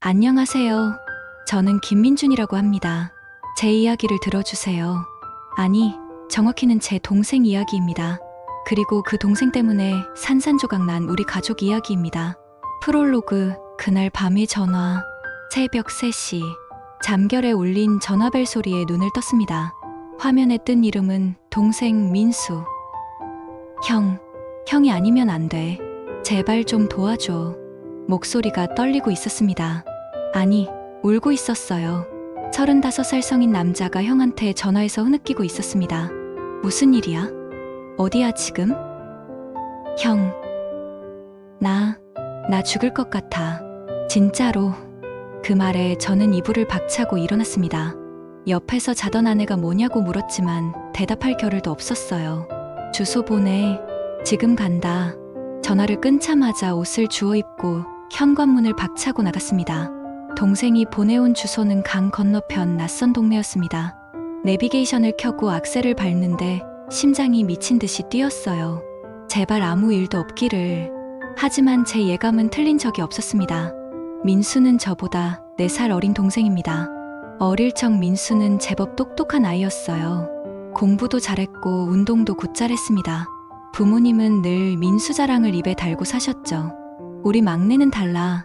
안녕하세요. 저는 김민준이라고 합니다. 제 이야기를 들어주세요. 아니, 정확히는 제 동생 이야기입니다. 그리고 그 동생 때문에 산산조각 난 우리 가족 이야기입니다. 프롤로그, 그날 밤의 전화. 새벽 3시. 잠결에 울린 전화벨 소리에 눈을 떴습니다. 화면에 뜬 이름은 동생 민수. 형이 아니면 안 돼. 제발 좀 도와줘. 목소리가 떨리고 있었습니다. 아니, 울고 있었어요. 35살 성인 남자가 형한테 전화해서 흐느끼고 있었습니다. 무슨 일이야? 어디야 지금? 형, 나 죽을 것 같아. 진짜로. 그 말에 저는 이불을 박차고 일어났습니다. 옆에서 자던 아내가 뭐냐고 물었지만 대답할 겨를도 없었어요. 주소 보내. 지금 간다. 전화를 끊자마자 옷을 주워 입고 현관문을 박차고 나갔습니다. 동생이 보내온 주소는 강 건너편 낯선 동네였습니다. 내비게이션을 켜고 악셀을 밟는데 심장이 미친 듯이 뛰었어요. 제발 아무 일도 없기를. 하지만 제 예감은 틀린 적이 없었습니다. 민수는 저보다 4살 어린 동생입니다. 어릴 적 민수는 제법 똑똑한 아이였어요. 공부도 잘했고 운동도 곧잘했습니다. 부모님은 늘 민수 자랑을 입에 달고 사셨죠. 우리 막내는 달라.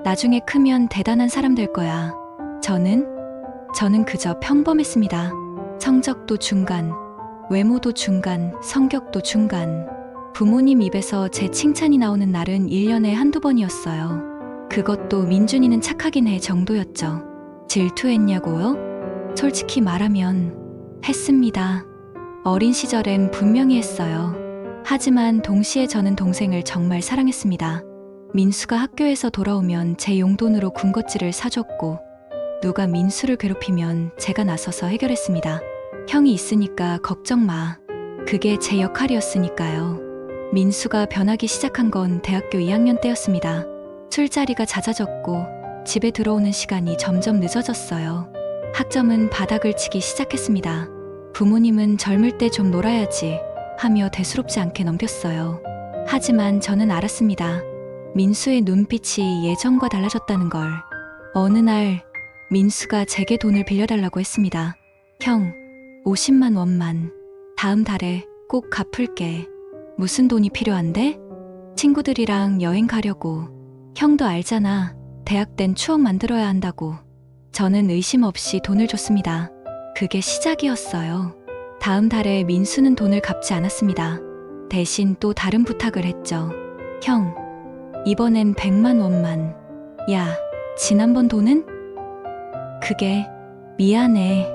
나중에 크면 대단한 사람 될 거야. 저는 그저 평범했습니다. 성적도 중간, 외모도 중간, 성격도 중간. 부모님 입에서 제 칭찬이 나오는 날은 1년에 한두 번이었어요. 그것도 민준이는 착하긴 해 정도였죠. 질투했냐고요? 솔직히 말하면 했습니다. 어린 시절엔 분명히 했어요. 하지만 동시에 저는 동생을 정말 사랑했습니다. 민수가 학교에서 돌아오면 제 용돈으로 군것질을 사줬고, 누가 민수를 괴롭히면 제가 나서서 해결했습니다. 형이 있으니까 걱정 마. 그게 제 역할이었으니까요. 민수가 변하기 시작한 건 대학교 2학년 때였습니다. 술자리가 잦아졌고 집에 들어오는 시간이 점점 늦어졌어요. 학점은 바닥을 치기 시작했습니다. 부모님은 젊을 때 좀 놀아야지 하며 대수롭지 않게 넘겼어요. 하지만 저는 알았습니다. 민수의 눈빛이 예전과 달라졌다는 걸. 어느 날 민수가 제게 돈을 빌려달라고 했습니다. 형, 50만 원만. 다음 달에 꼭 갚을게. 무슨 돈이 필요한데? 친구들이랑 여행 가려고. 형도 알잖아. 대학 땐 추억 만들어야 한다고. 저는 의심 없이 돈을 줬습니다. 그게 시작이었어요. 다음 달에 민수는 돈을 갚지 않았습니다. 대신 또 다른 부탁을 했죠. 형, 이번엔 100만 원만. 야, 지난번 돈은? 그게 미안해.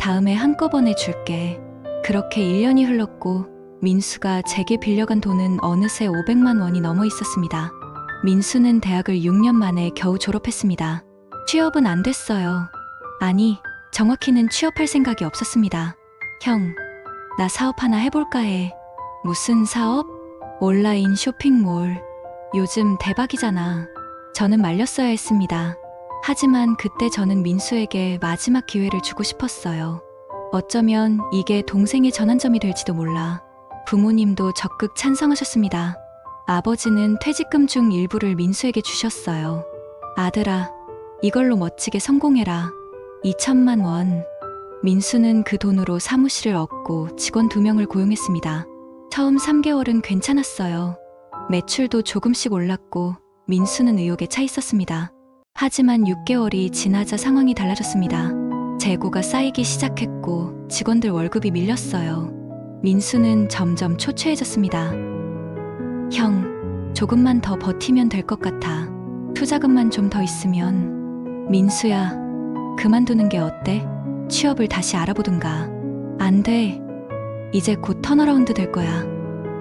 다음에 한꺼번에 줄게. 그렇게 1년이 흘렀고 민수가 제게 빌려간 돈은 어느새 500만 원이 넘어 있었습니다. 민수는 대학을 6년 만에 겨우 졸업했습니다. 취업은 안 됐어요. 아니, 정확히는 취업할 생각이 없었습니다. 형, 나 사업 하나 해볼까 해. 무슨 사업? 온라인 쇼핑몰. 요즘 대박이잖아. 저는 말렸어야 했습니다. 하지만 그때 저는 민수에게 마지막 기회를 주고 싶었어요. 어쩌면 이게 동생의 전환점이 될지도 몰라. 부모님도 적극 찬성하셨습니다. 아버지는 퇴직금 중 일부를 민수에게 주셨어요. 아들아, 이걸로 멋지게 성공해라. 2천만 원. 민수는 그 돈으로 사무실을 얻고 직원 2명을 고용했습니다. 처음 3개월은 괜찮았어요. 매출도 조금씩 올랐고 민수는 의욕에 차 있었습니다. 하지만 6개월이 지나자 상황이 달라졌습니다. 재고가 쌓이기 시작했고 직원들 월급이 밀렸어요. 민수는 점점 초췌해졌습니다. 형, 조금만 더 버티면 될 것 같아. 투자금만 좀 더 있으면. 민수야, 그만두는 게 어때? 취업을 다시 알아보든가. 안 돼. 이제 곧 턴어라운드 될 거야.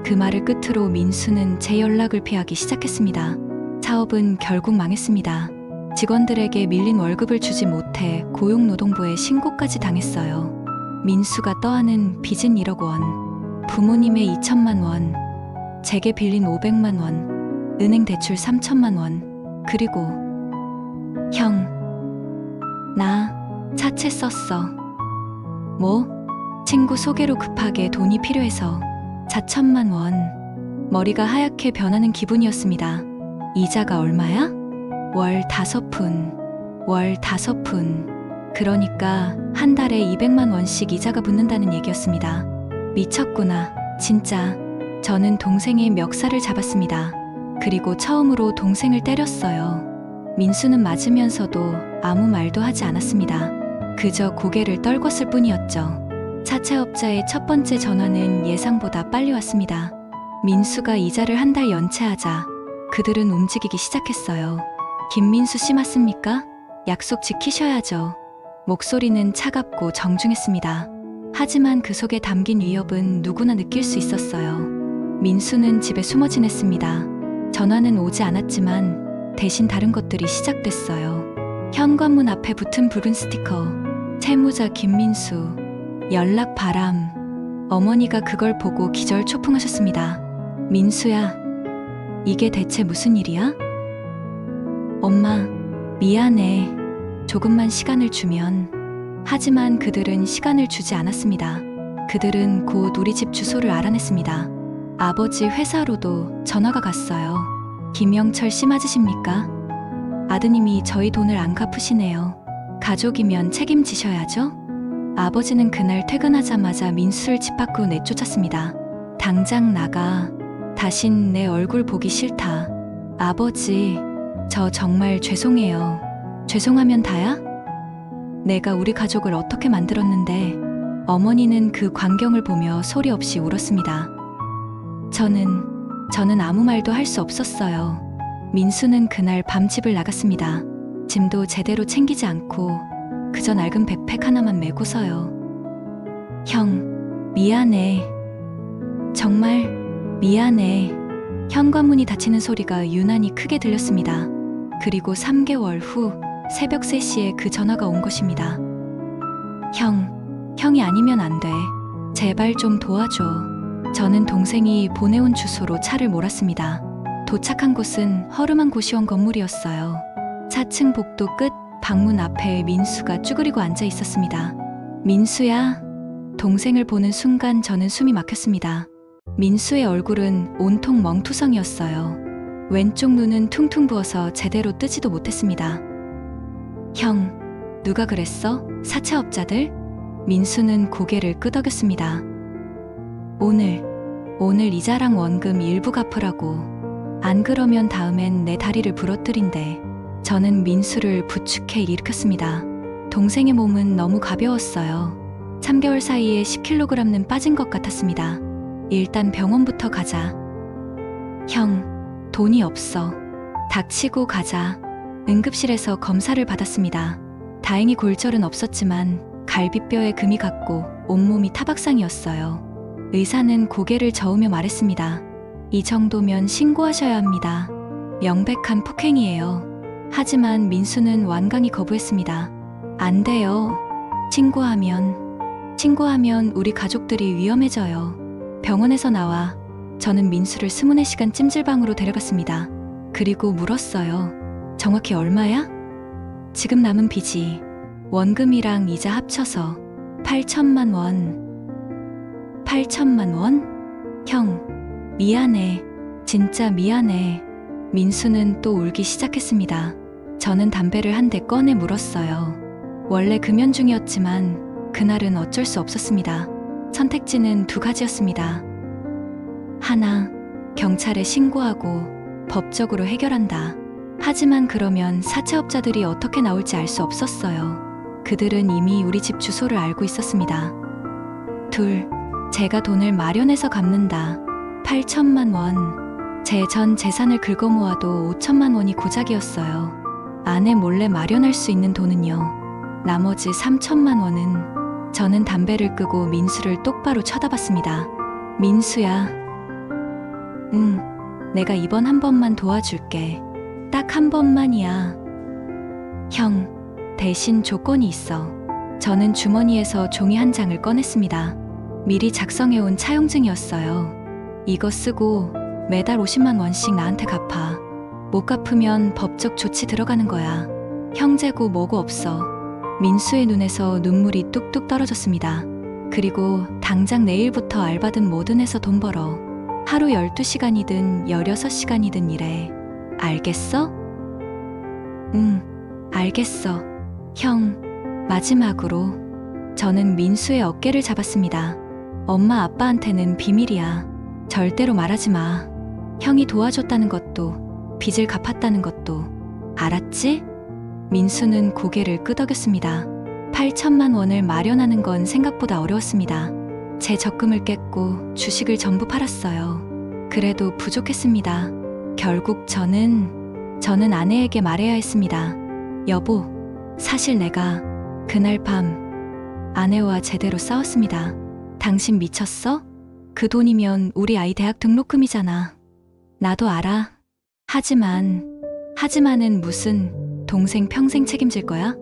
그 말을 끝으로 민수는 제 연락을 피하기 시작했습니다. 사업은 결국 망했습니다. 직원들에게 밀린 월급을 주지 못해 고용노동부에 신고까지 당했어요. 민수가 떠안은 빚은 1억 원, 부모님의 2천만 원, 제게 빌린 500만 원, 은행 대출 3천만 원, 그리고 형, 나 사채 썼어. 뭐? 친구 소개로 급하게 돈이 필요해서. 4천만 원. 머리가 하얗게 변하는 기분이었습니다. 이자가 얼마야? 월 5푼, 월 5푼. 그러니까 한 달에 200만 원씩 이자가 붙는다는 얘기였습니다. 미쳤구나, 진짜. 저는 동생의 멱살을 잡았습니다. 그리고 처음으로 동생을 때렸어요. 민수는 맞으면서도 아무 말도 하지 않았습니다. 그저 고개를 떨궜을 뿐이었죠. 사채업자의 첫 번째 전화는 예상보다 빨리 왔습니다. 민수가 이자를 한 달 연체하자 그들은 움직이기 시작했어요. 김민수 씨 맞습니까? 약속 지키셔야죠. 목소리는 차갑고 정중했습니다. 하지만 그 속에 담긴 위협은 누구나 느낄 수 있었어요. 민수는 집에 숨어 지냈습니다. 전화는 오지 않았지만 대신 다른 것들이 시작됐어요. 현관문 앞에 붙은 붉은 스티커, 채무자 김민수, 연락 바람. 어머니가 그걸 보고 기절초풍하셨습니다. 민수야, 이게 대체 무슨 일이야? 엄마, 미안해. 조금만 시간을 주면. 하지만 그들은 시간을 주지 않았습니다. 그들은 곧 우리 집 주소를 알아냈습니다. 아버지 회사로도 전화가 갔어요. 김영철 씨 맞으십니까? 아드님이 저희 돈을 안 갚으시네요. 가족이면 책임지셔야죠? 아버지는 그날 퇴근하자마자 민수를 집 밖으로 내쫓았습니다. 당장 나가. 다신 내 얼굴 보기 싫다. 아버지, 저 정말 죄송해요. 죄송하면 다야? 내가 우리 가족을 어떻게 만들었는데. 어머니는 그 광경을 보며 소리 없이 울었습니다. 저는 아무 말도 할 수 없었어요. 민수는 그날 밤 집을 나갔습니다. 짐도 제대로 챙기지 않고 그저 낡은 백팩 하나만 메고서요. 형, 미안해. 정말 미안해. 현관문이 닫히는 소리가 유난히 크게 들렸습니다. 그리고 3개월 후 새벽 3시에 그 전화가 온 것입니다. 형이 아니면 안 돼. 제발 좀 도와줘. 저는 동생이 보내온 주소로 차를 몰았습니다. 도착한 곳은 허름한 고시원 건물이었어요. 4층 복도 끝 방문 앞에 민수가 쭈그리고 앉아 있었습니다. 민수야. 동생을 보는 순간 저는 숨이 막혔습니다. 민수의 얼굴은 온통 멍투성이었어요. 왼쪽 눈은 퉁퉁 부어서 제대로 뜨지도 못했습니다. 형, 누가 그랬어? 사채업자들? 민수는 고개를 끄덕였습니다. 오늘 이자랑 원금 일부 갚으라고. 안 그러면 다음엔 내 다리를 부러뜨린대. 저는 민수를 부축해 일으켰습니다. 동생의 몸은 너무 가벼웠어요. 3개월 사이에 10kg는 빠진 것 같았습니다. 일단 병원부터 가자. 형, 돈이 없어. 닥치고 가자. 응급실에서 검사를 받았습니다. 다행히 골절은 없었지만 갈비뼈에 금이 갔고 온몸이 타박상이었어요. 의사는 고개를 저으며 말했습니다. 이 정도면 신고하셔야 합니다. 명백한 폭행이에요. 하지만 민수는 완강히 거부했습니다. 안 돼요. 신고하면 우리 가족들이 위험해져요. 병원에서 나와 저는 민수를 24시간 찜질방으로 데려갔습니다. 그리고 물었어요. 정확히 얼마야? 지금 남은 빚이 원금이랑 이자 합쳐서 8천만 원. 8천만 원? 형, 미안해. 진짜 미안해. 민수는 또 울기 시작했습니다. 저는 담배를 한 대 꺼내 물었어요. 원래 금연 중이었지만 그날은 어쩔 수 없었습니다. 선택지는 2가지였습니다. 하나, 경찰에 신고하고 법적으로 해결한다. 하지만 그러면 사채업자들이 어떻게 나올지 알 수 없었어요. 그들은 이미 우리 집 주소를 알고 있었습니다. 둘, 제가 돈을 마련해서 갚는다. 8천만 원. 제 전 재산을 긁어 모아도 5천만 원이 고작이었어요. 아내 몰래 마련할 수 있는 돈은요. 나머지 3천만 원은. 저는 담배를 끄고 민수를 똑바로 쳐다봤습니다. 민수야. 응, 내가 이번 한 번만 도와줄게. 딱 한 번만이야. 형, 대신 조건이 있어. 저는 주머니에서 종이 한 장을 꺼냈습니다. 미리 작성해온 차용증이었어요. 이거 쓰고 매달 50만 원씩 나한테 갚아. 못 갚으면 법적 조치 들어가는 거야. 형제고 뭐고 없어. 민수의 눈에서 눈물이 뚝뚝 떨어졌습니다. 그리고 당장 내일부터 알바든 뭐든 해서 돈 벌어. 하루 12시간이든 16시간이든 일해. 알겠어? 알겠어. 형. 마지막으로 저는 민수의 어깨를 잡았습니다. 엄마 아빠한테는 비밀이야. 절대로 말하지 마. 형이 도와줬다는 것도, 빚을 갚았다는 것도. 알았지? 민수는 고개를 끄덕였습니다. 8천만 원을 마련하는 건 생각보다 어려웠습니다. 제 적금을 깼고 주식을 전부 팔았어요. 그래도 부족했습니다. 결국 저는 아내에게 말해야 했습니다. 여보, 사실 내가 그날 밤 아내와 제대로 싸웠습니다. 당신 미쳤어? 그 돈이면 우리 아이 대학 등록금이잖아. 나도 알아. 하지만은 무슨 동생 평생 책임질 거야?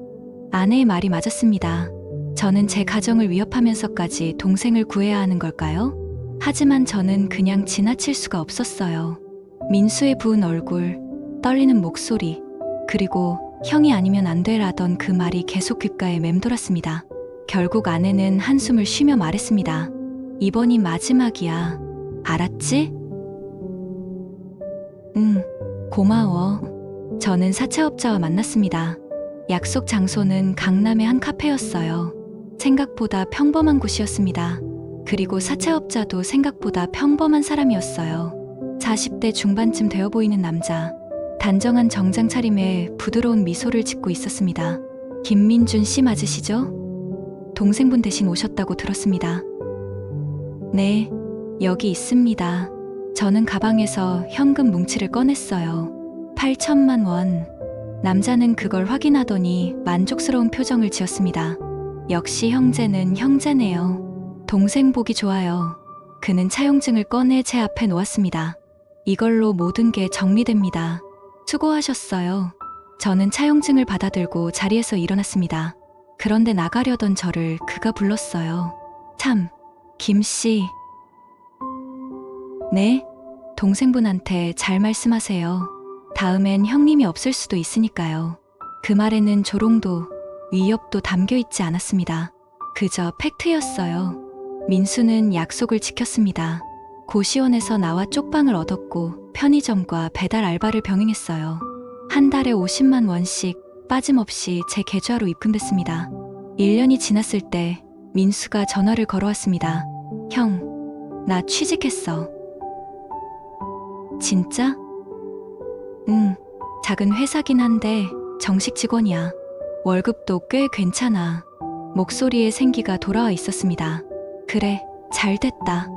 아내의 말이 맞았습니다. 저는 제 가정을 위협하면서까지 동생을 구해야 하는 걸까요? 하지만 저는 그냥 지나칠 수가 없었어요. 민수의 부은 얼굴, 떨리는 목소리, 그리고 형이 아니면 안 되라던 그 말이 계속 귓가에 맴돌았습니다. 결국 아내는 한숨을 쉬며 말했습니다. 이번이 마지막이야. 알았지? 응, 고마워. 저는 사채업자와 만났습니다. 약속 장소는 강남의 한 카페였어요. 생각보다 평범한 곳이었습니다. 그리고 사채업자도 생각보다 평범한 사람이었어요. 40대 중반쯤 되어 보이는 남자. 단정한 정장 차림에 부드러운 미소를 짓고 있었습니다. 김민준 씨 맞으시죠? 동생분 대신 오셨다고 들었습니다. 네, 여기 있습니다. 저는 가방에서 현금 뭉치를 꺼냈어요. 8천만 원. 남자는 그걸 확인하더니 만족스러운 표정을 지었습니다. 역시 형제는 형제네요. 동생 보기 좋아요. 그는 차용증을 꺼내 제 앞에 놓았습니다. 이걸로 모든 게 정리됩니다. 수고하셨어요. 저는 차용증을 받아들고 자리에서 일어났습니다. 그런데 나가려던 저를 그가 불렀어요. 참, 김씨. 네? 동생분한테 잘 말씀하세요. 다음엔 형님이 없을 수도 있으니까요. 그 말에는 조롱도, 위협도 담겨 있지 않았습니다. 그저 팩트였어요. 민수는 약속을 지켰습니다. 고시원에서 나와 쪽방을 얻었고 편의점과 배달 알바를 병행했어요. 한 달에 50만 원씩 빠짐없이 제 계좌로 입금됐습니다. 1년이 지났을 때 민수가 전화를 걸어왔습니다. 형, 나 취직했어. 진짜? 응, 작은 회사긴 한데 정식 직원이야. 월급도 꽤 괜찮아. 목소리에 생기가 돌아와 있었습니다. 그래, 잘 됐다.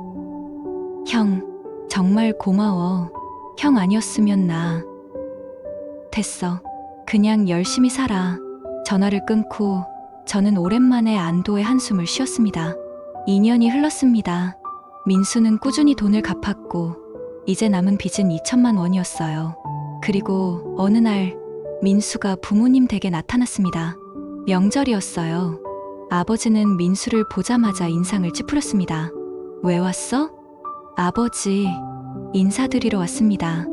형, 정말 고마워. 형 아니었으면 나. 됐어. 그냥 열심히 살아. 전화를 끊고 저는 오랜만에 안도의 한숨을 쉬었습니다. 2년이 흘렀습니다. 민수는 꾸준히 돈을 갚았고 이제 남은 빚은 2천만 원이었어요. 그리고 어느 날 민수가 부모님 댁에 나타났습니다. 명절이었어요. 아버지는 민수를 보자마자 인상을 찌푸렸습니다. 왜 왔어? 아버지, 인사드리러 왔습니다.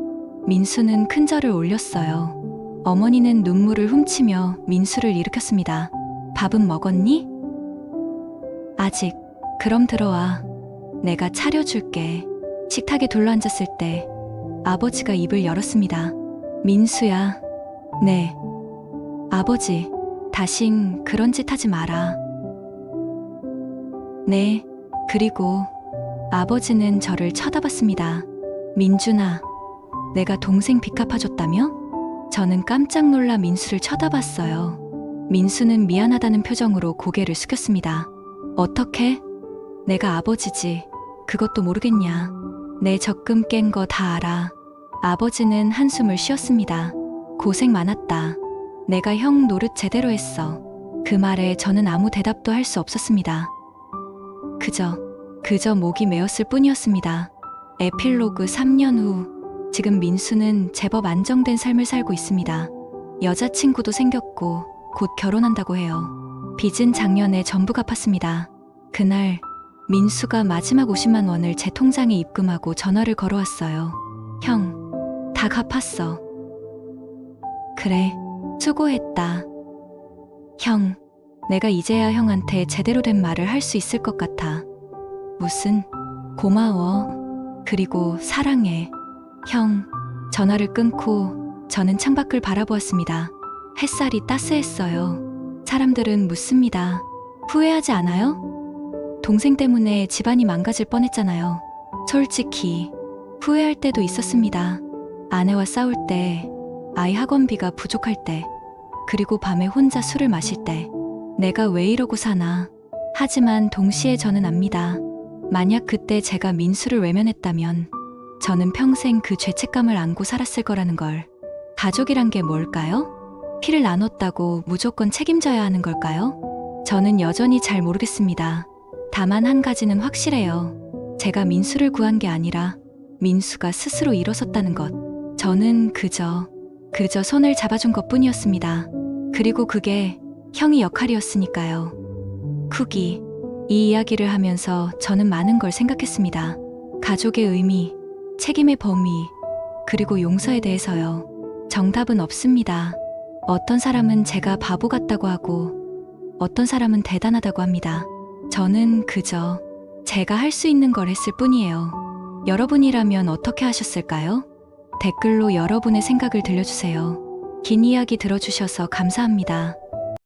민수는 큰절을 올렸어요. 어머니는 눈물을 훔치며 민수를 일으켰습니다. 밥은 먹었니? 아직. 그럼 들어와. 내가 차려줄게. 식탁에 둘러앉았을 때 아버지가 입을 열었습니다. 민수야. 네. 아버지, 다신 그런 짓 하지 마라. 네. 그리고 아버지는 저를 쳐다봤습니다. 민준아, 내가 동생 빚 갚아줬다며? 저는 깜짝 놀라 민수를 쳐다봤어요. 민수는 미안하다는 표정으로 고개를 숙였습니다. 어떻게? 내가 아버지지. 그것도 모르겠냐. 내 적금 깬 거 다 알아. 아버지는 한숨을 쉬었습니다. 고생 많았다. 내가 형 노릇 제대로 했어. 그 말에 저는 아무 대답도 할 수 없었습니다. 그저 목이 메었을 뿐이었습니다. 에필로그 3년 후, 지금 민수는 제법 안정된 삶을 살고 있습니다. 여자친구도 생겼고 곧 결혼한다고 해요. 빚은 작년에 전부 갚았습니다. 그날 민수가 마지막 50만 원을 제 통장에 입금하고 전화를 걸어왔어요. 형, 다 갚았어. 그래, 수고했다. 형, 내가 이제야 형한테 제대로 된 말을 할 수 있을 것 같아. 무슨? 고마워. 그리고 사랑해. 형, 전화를 끊고 저는 창밖을 바라보았습니다. 햇살이 따스했어요. 사람들은 묻습니다. 후회하지 않아요? 동생 때문에 집안이 망가질 뻔했잖아요. 솔직히 후회할 때도 있었습니다. 아내와 싸울 때, 아이 학원비가 부족할 때, 그리고 밤에 혼자 술을 마실 때, 내가 왜 이러고 사나. 하지만 동시에 저는 압니다. 만약 그때 제가 민수를 외면했다면 저는 평생 그 죄책감을 안고 살았을 거라는 걸. 가족이란 게 뭘까요? 피를 나눴다고 무조건 책임져야 하는 걸까요? 저는 여전히 잘 모르겠습니다. 다만 한 가지는 확실해요. 제가 민수를 구한 게 아니라 민수가 스스로 일어섰다는 것. 저는 그저 손을 잡아준 것 뿐이었습니다. 그리고 그게 형이 역할이었으니까요. 쿡이 이 이야기를 하면서 저는 많은 걸 생각했습니다. 가족의 의미, 책임의 범위, 그리고 용서에 대해서요. 정답은 없습니다. 어떤 사람은 제가 바보 같다고 하고 어떤 사람은 대단하다고 합니다. 저는 그저 제가 할 수 있는 걸 했을 뿐이에요. 여러분이라면 어떻게 하셨을까요? 댓글로 여러분의 생각을 들려주세요. 긴 이야기 들어주셔서 감사합니다.